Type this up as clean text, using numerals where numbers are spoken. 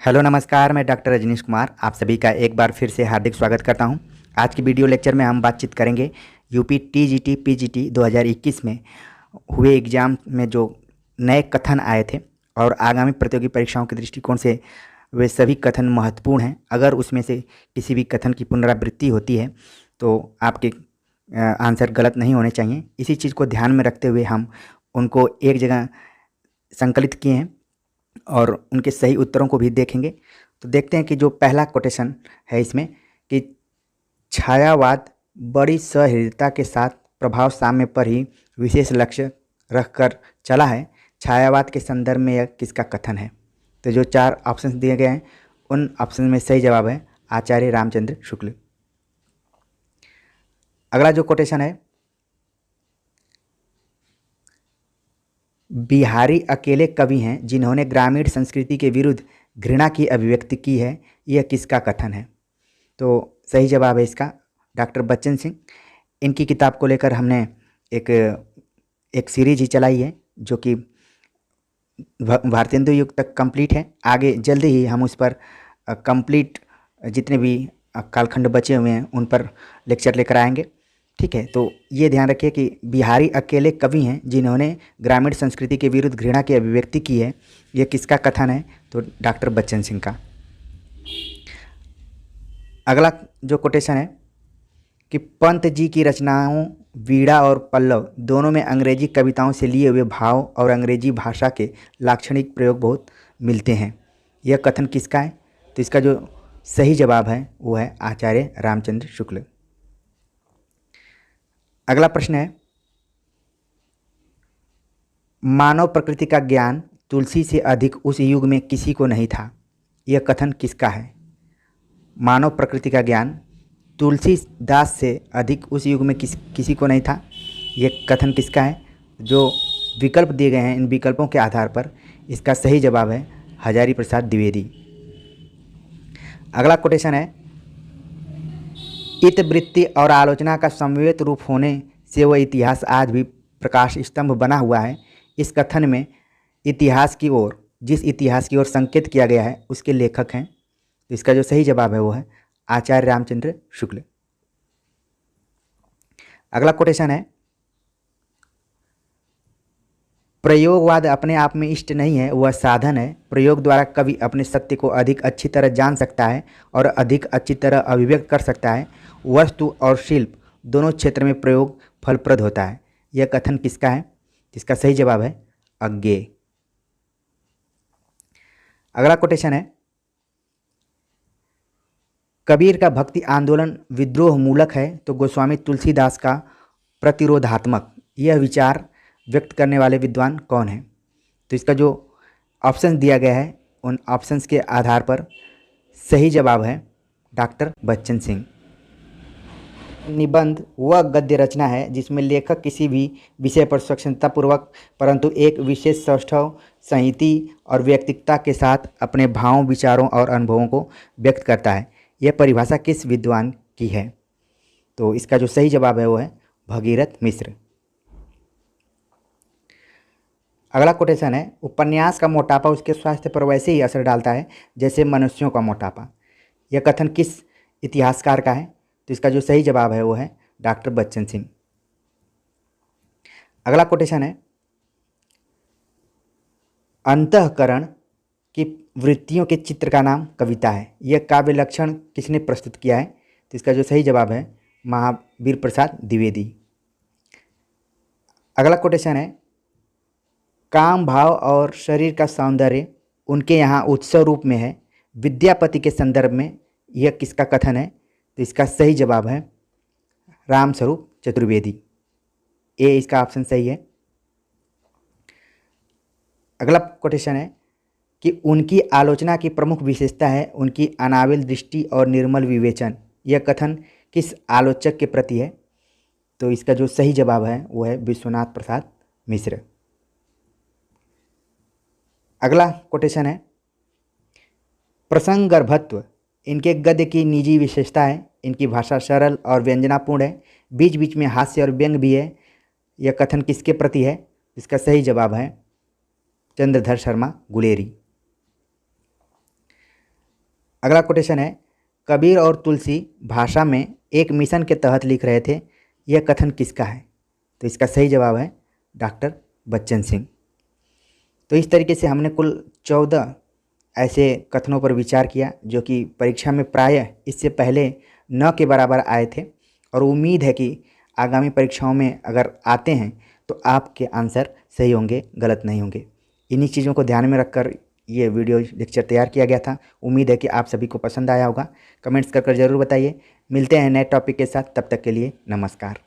Hello नमस्कार, मैं doctor Rajneesh Kumar आप सभी का एक बार फिर से हार्दिक स्वागत करता हूं। आज की वीडियो लेक्चर में हम बातचीत करेंगे यूपी टीजीटी पीजीटी 2021 में हुए एग्ज़ाम में जो नए कथन आए थे और आगामी प्रतियोगी परीक्षाओं के दृष्टिकोण से वे सभी कथन महत्वपूर्ण हैं। अगर उसमें से किसी भी कथन की पुनरावृत्ति होती है तो आपके आंसर गलत नहीं होने चाहिए। इसी चीज़ को ध्यान में रखते हुए हम उनको एक जगह संकलित किए हैं और उनके सही उत्तरों को भी देखेंगे। तो देखते हैं कि जो पहला कोटेशन है इसमें कि छायावाद बड़ी सहृदयता के साथ प्रभाव साम्य पर ही विशेष लक्ष्य रखकर चला है। छायावाद के संदर्भ में यह किसका कथन है? तो जो चार ऑप्शन दिए गए हैं उन ऑप्शन में सही जवाब है आचार्य रामचंद्र शुक्ल। अगला जो कोटेशन है, बिहारी अकेले कवि हैं जिन्होंने ग्रामीण संस्कृति के विरुद्ध घृणा की अभिव्यक्ति की है। यह किसका कथन है? तो सही जवाब है इसका डॉक्टर बच्चन सिंह। इनकी किताब को लेकर हमने एक सीरीज ही चलाई है जो कि भारतेंदु युग तक कंप्लीट है। आगे जल्दी ही हम उस पर कंप्लीट जितने भी कालखंड बचे हुए हैं उन पर लेक्चर लेकर आएंगे। ठीक है, तो ये ध्यान रखिए कि बिहारी अकेले कवि हैं जिन्होंने ग्रामीण संस्कृति के विरुद्ध घृणा की अभिव्यक्ति की है। ये किसका कथन है? तो डॉक्टर बच्चन सिंह का। अगला जो कोटेशन है कि पंत जी की रचनाओं वीणा और पल्लव दोनों में अंग्रेजी कविताओं से लिए हुए भाव और अंग्रेजी भाषा के लाक्षणिक प्रयोग बहुत मिलते हैं। यह कथन किसका है? तो इसका जो सही जवाब है वो है आचार्य रामचंद्र शुक्ल। अगला प्रश्न है, मानव प्रकृति का ज्ञान तुलसी से अधिक उस युग में किसी को नहीं था। यह कथन किसका है? मानव प्रकृति का ज्ञान तुलसीदास से अधिक उस युग में किसी को नहीं था। यह कथन किसका है? जो विकल्प दिए गए हैं इन विकल्पों के आधार पर इसका सही जवाब है हजारी प्रसाद द्विवेदी। अगला कोटेशन है, इतवृत्ति और आलोचना का समन्वित रूप होने से वह इतिहास आज भी प्रकाश स्तंभ बना हुआ है। इस कथन में जिस इतिहास की ओर संकेत किया गया है उसके लेखक हैं। तो इसका जो सही जवाब है वो है आचार्य रामचंद्र शुक्ल। अगला कोटेशन है, प्रयोगवाद अपने आप में इष्ट नहीं है, वह साधन है। प्रयोग द्वारा कवि अपने सत्य को अधिक अच्छी तरह जान सकता है और अधिक अच्छी तरह अभिव्यक्त कर सकता है। वस्तु और शिल्प दोनों क्षेत्र में प्रयोग फलप्रद होता है। यह कथन किसका है? इसका सही जवाब है अज्ञेय। अगला कोटेशन है, कबीर का भक्ति आंदोलन विद्रोह मूलक है तो गोस्वामी तुलसीदास का प्रतिरोधात्मक। यह विचार व्यक्त करने वाले विद्वान कौन हैं? तो इसका जो ऑप्शन दिया गया है उन ऑप्शंस के आधार पर सही जवाब है डॉक्टर बच्चन सिंह। निबंध वह गद्य रचना है जिसमें लेखक किसी भी विषय पर स्वच्छतापूर्वक परंतु एक विशेष सौष्ठव संहिति और व्यक्तिकता के साथ अपने भावों, विचारों और अनुभवों को व्यक्त करता है। यह परिभाषा किस विद्वान की है? तो इसका जो सही जवाब है वो है भगीरथ मिश्र। अगला कोटेशन है, उपन्यास का मोटापा उसके स्वास्थ्य पर वैसे ही असर डालता है जैसे मनुष्यों का मोटापा। यह कथन किस इतिहासकार का है? तो इसका जो सही जवाब है वो है डॉक्टर बच्चन सिंह। अगला कोटेशन है, अंतःकरण की वृत्तियों के चित्र का नाम कविता है। यह काव्य लक्षण किसने प्रस्तुत किया है? तो इसका जो सही जवाब है महावीर प्रसाद द्विवेदी। अगला कोटेशन है, काम भाव और शरीर का सौंदर्य उनके यहाँ उत्सव रूप में है। विद्यापति के संदर्भ में यह किसका कथन है? तो इसका सही जवाब है रामस्वरूप चतुर्वेदी। ए इसका ऑप्शन सही है। अगला कोटेशन है कि उनकी आलोचना की प्रमुख विशेषता है उनकी अनाविल दृष्टि और निर्मल विवेचन। यह कथन किस आलोचक के प्रति है? तो इसका जो सही जवाब है वो है विश्वनाथ प्रसाद मिश्र। अगला कोटेशन है, प्रसंगगर्भत्व इनके गद्य की निजी विशेषता है। इनकी भाषा सरल और व्यंजनापूर्ण है, बीच बीच में हास्य और व्यंग भी है। यह कथन किसके प्रति है? इसका सही जवाब है चंद्रधर शर्मा गुलेरी। अगला कोटेशन है, कबीर और तुलसी भाषा में एक मिशन के तहत लिख रहे थे, यह कथन किसका है? तो इसका सही जवाब है डॉक्टर बच्चन सिंह। तो इस तरीके से हमने कुल 14 ऐसे कथनों पर विचार किया जो कि परीक्षा में प्रायः इससे पहले न के बराबर आए थे, और उम्मीद है कि आगामी परीक्षाओं में अगर आते हैं तो आपके आंसर सही होंगे, गलत नहीं होंगे। इन्हीं चीज़ों को ध्यान में रखकर ये वीडियो लेक्चर तैयार किया गया था। उम्मीद है कि आप सभी को पसंद आया होगा। कमेंट्स कर ज़रूर बताइए। मिलते हैं नए टॉपिक के साथ, तब तक के लिए नमस्कार।